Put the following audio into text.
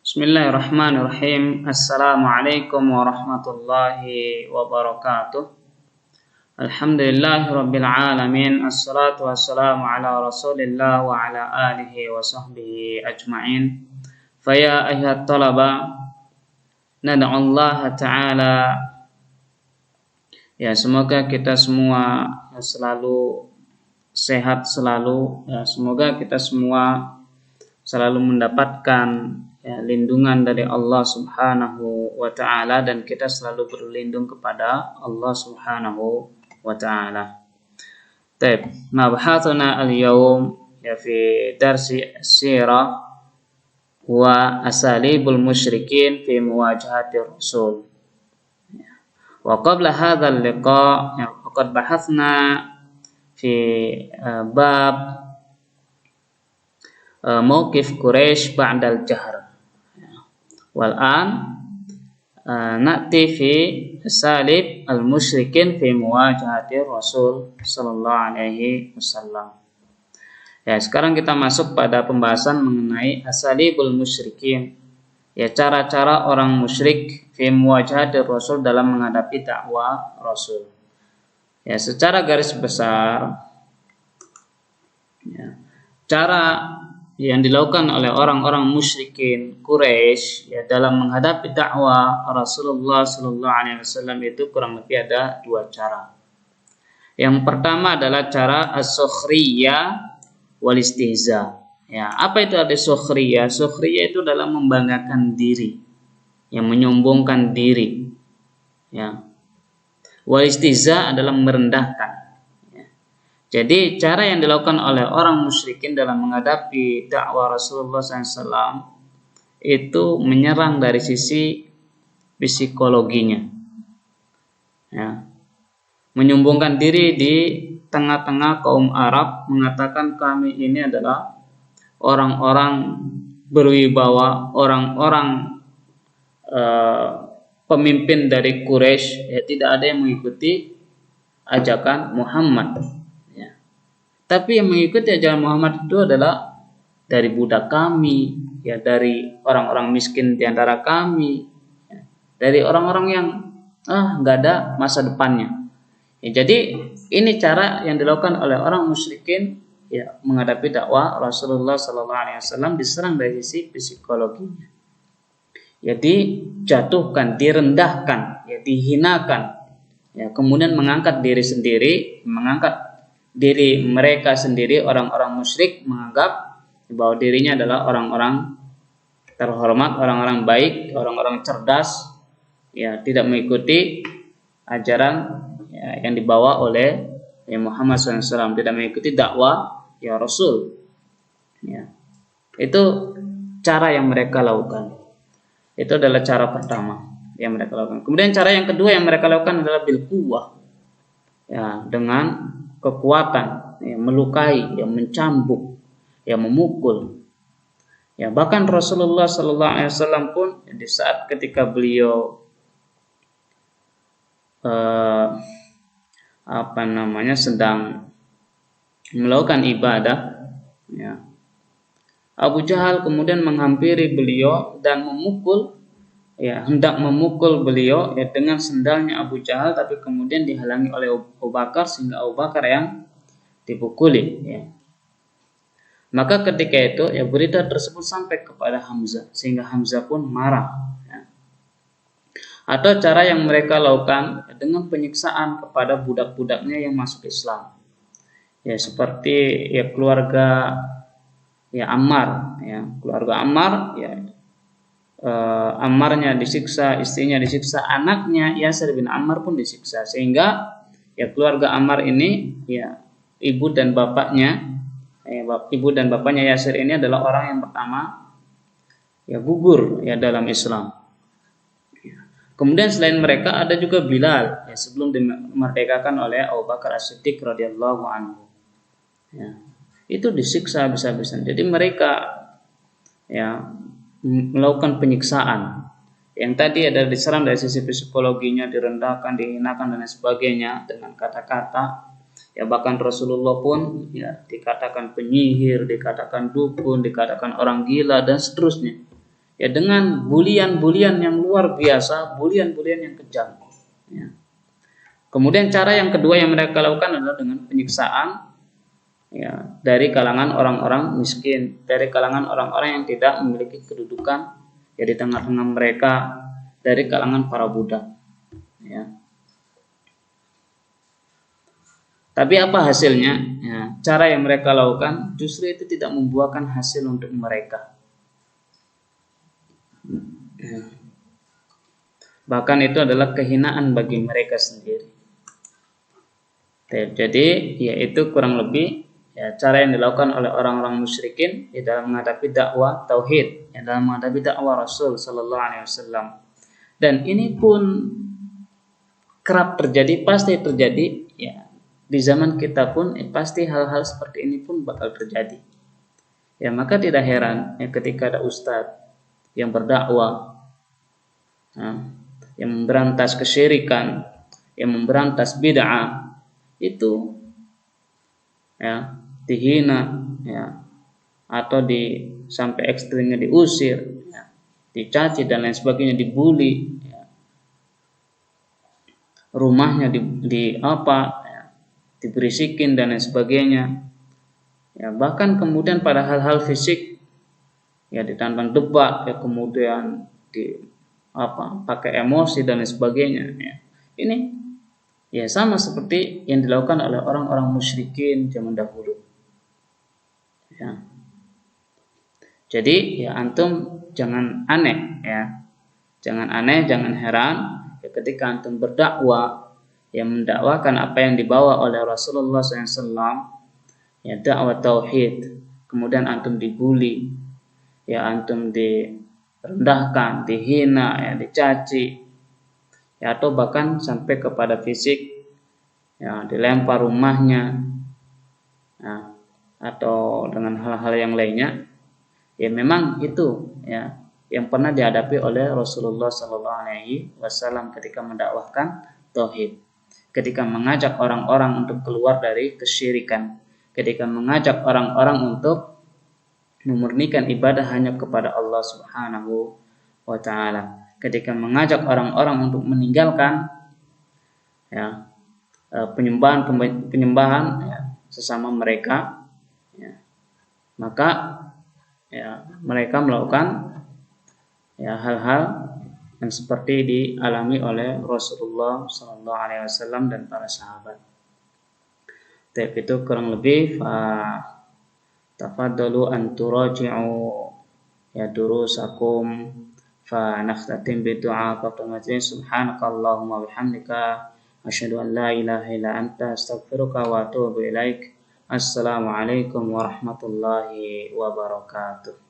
Bismillahirrahmanirrahim. Assalamualaikum warahmatullahi wabarakatuh. Alhamdulillahirabbil alamin. Assalatu wassalamu ala Rasulillah wa ala alihi wa sahbihi ajma'in. Faya ayyuhat talaba, nad'ullaha ta'ala. Ya, semoga kita semua selalu sehat selalu. Ya, semoga kita semua selalu mendapatkan lindungan dari Allah Subhanahu wa ta'ala, dan kita selalu berlindung kepada Allah Subhanahu wa ta'ala. Baik, mabhathuna al-yawm fi darsi as-sirah wa asalibul musyrikin fi muwajahati rasul. Wa qabla hadha al-liqa faqad bahathna fi bab mawqif Quraisy ba'dal jahr. Wal'an na'ti fi salib al-musyrikin fi muwajahati Rasul sallallahu alaihi wasallam. Ya, sekarang kita masuk pada pembahasan mengenai asalibul musyrikin. Ya, cara-cara orang musyrik fi muwajahati Rasul dalam menghadapi dakwah Rasul. Ya, secara garis besar, ya, cara yang dilakukan oleh orang-orang musyrikin Quraisy ya dalam menghadapi dakwah Rasulullah sallallahu alaihi wasallam itu kurang lebih ada dua cara. Yang pertama adalah cara as-sukhriyah wal istihza. Ya, apa itu as-sukhriyah? Sukhriyah itu dalam membanggakan diri, yang menyombongkan diri. Ya. Wal istihza adalah merendahkan. Jadi cara yang dilakukan oleh orang musyrikin dalam menghadapi dakwah Rasulullah SAW itu menyerang dari sisi psikologinya, ya. Menyombongkan diri di tengah-tengah kaum Arab, mengatakan kami ini adalah orang-orang berwibawa, orang-orang pemimpin dari Quraisy, ya, tidak ada yang mengikuti ajakan Muhammad. Tapi yang mengikuti ajaran Muhammad itu adalah dari budak kami, ya, dari orang-orang miskin di antara kami, ya, dari orang-orang yang nggak ada masa depannya. Ya, jadi ini cara yang dilakukan oleh orang musyrikin ya menghadapi dakwah Rasulullah SAW, diserang dari sisi psikologinya. Ya, dijatuhkan, direndahkan, ya, dihinakan, ya, kemudian mengangkat diri sendiri, mengangkat diri mereka sendiri. Orang-orang musyrik menganggap bahwa dirinya adalah orang-orang terhormat, orang-orang baik, orang-orang cerdas, ya, tidak mengikuti ajaran ya, yang dibawa oleh Muhammad SAW, tidak mengikuti dakwah ya Rasul. Ya. Itu cara yang mereka lakukan. Itu adalah cara pertama yang mereka lakukan. Kemudian cara yang kedua yang mereka lakukan adalah bil quwwah, ya, dengan kekuatan, ya, melukai, ya, mencambuk, ya, memukul. Ya, bahkan Rasulullah SAW pun di saat ketika beliau sedang melakukan ibadah, ya, Abu Jahal kemudian menghampiri beliau dan memukul, ya, hendak memukul beliau ya dengan sendalnya Abu Jahal, tapi kemudian dihalangi oleh Abu Bakar sehingga Abu Bakar yang dipukuli, ya. Maka ketika itu ya berita tersebut sampai kepada Hamzah sehingga Hamzah pun marah, ya. Atau cara yang mereka lakukan ya, dengan penyiksaan kepada budak-budaknya yang masuk Islam, ya, seperti ya keluarga ya Ammar, ya, keluarga Ammar, ya, Ammarnya disiksa, istrinya disiksa, anaknya Yasir bin Ammar pun disiksa, sehingga ya keluarga Ammar ini ya ibu dan bapaknya Yasir ini adalah orang yang pertama ya gugur ya dalam Islam. Kemudian selain mereka ada juga Bilal ya sebelum dimerdekakan oleh Abu Bakar As-Siddiq radhiyallahu anhu. Ya, itu disiksa habis-habisan. Jadi mereka ya melakukan penyiksaan yang tadi ada diserang dari sisi psikologinya, direndahkan, dihinakan dan sebagainya dengan kata-kata. Ya, bahkan Rasulullah pun ya dikatakan penyihir, dikatakan dukun, dikatakan orang gila dan seterusnya. ya dengan bulian-bulian yang luar biasa, bulian-bulian yang kejam. Ya. Kemudian cara yang kedua yang mereka lakukan adalah dengan penyiksaan, ya, dari kalangan orang-orang miskin, dari kalangan orang-orang yang tidak memiliki kedudukan, ya, di tengah-tengah mereka, dari kalangan para budak. Ya. Tapi apa hasilnya? Ya, cara yang mereka lakukan justru itu tidak membuahkan hasil untuk mereka. Ya. Bahkan itu adalah kehinaan bagi mereka sendiri. Jadi yaitu kurang lebih ya, cara yang dilakukan oleh orang-orang musyrikin di dalam menghadapi dakwah tauhid, ya, dalam menghadapi dakwah Rasul Sallallahu Alaihi Wasallam. Dan ini pun kerap terjadi, pasti terjadi, ya. Di zaman kita pun pasti hal-hal seperti ini pun bakal terjadi. Ya, maka tidak heran ya, ketika ada ustadz yang berdakwah, ya, yang memberantas kesyirikan, yang memberantas bid'ah, itu ya dihina, ya, atau sampai ekstrimnya diusir, ya, dicaci dan lain sebagainya, dibully, ya, rumahnya diberisikin dan lain sebagainya, ya, bahkan kemudian pada hal-hal fisik, ya, ditantang debat, ya, kemudian pakai emosi dan lain sebagainya, ya. Ini ya sama seperti yang dilakukan oleh orang-orang musyrikin zaman dahulu, ya. Jadi ya antum jangan aneh, ya, jangan aneh, jangan heran ya, ketika antum berdakwah, yang mendakwakan apa yang dibawa oleh Rasulullah SAW, ya, dakwah tauhid, kemudian antum dibully, ya, antum direndahkan, dihina, ya, dicaci, ya, atau bahkan sampai kepada fisik, ya, dilempar rumahnya, ya, atau dengan hal-hal yang lainnya, ya memang itu ya yang pernah dihadapi oleh Rasulullah SAW ketika mendakwahkan tauhid. Ketika mengajak orang-orang untuk keluar dari kesyirikan, ketika mengajak orang-orang untuk memurnikan ibadah hanya kepada Allah Subhanahu wa taala, ketika mengajak orang-orang untuk meninggalkan ya penyembahan ya, sesama mereka, ya, maka ya mereka melakukan ya hal-hal yang seperti dialami oleh Rasulullah SAW dan para sahabat. Tapi itu kurang lebih tafaddalu an turaji'u ya durusakum fa nakhtatim bi du'a qatamatin subhanakallahumma bihamdika asyhadu an la ilaha illa anta astaghfiruka wa atubu ilaik. Assalamualaikum warahmatullahi wabarakatuh.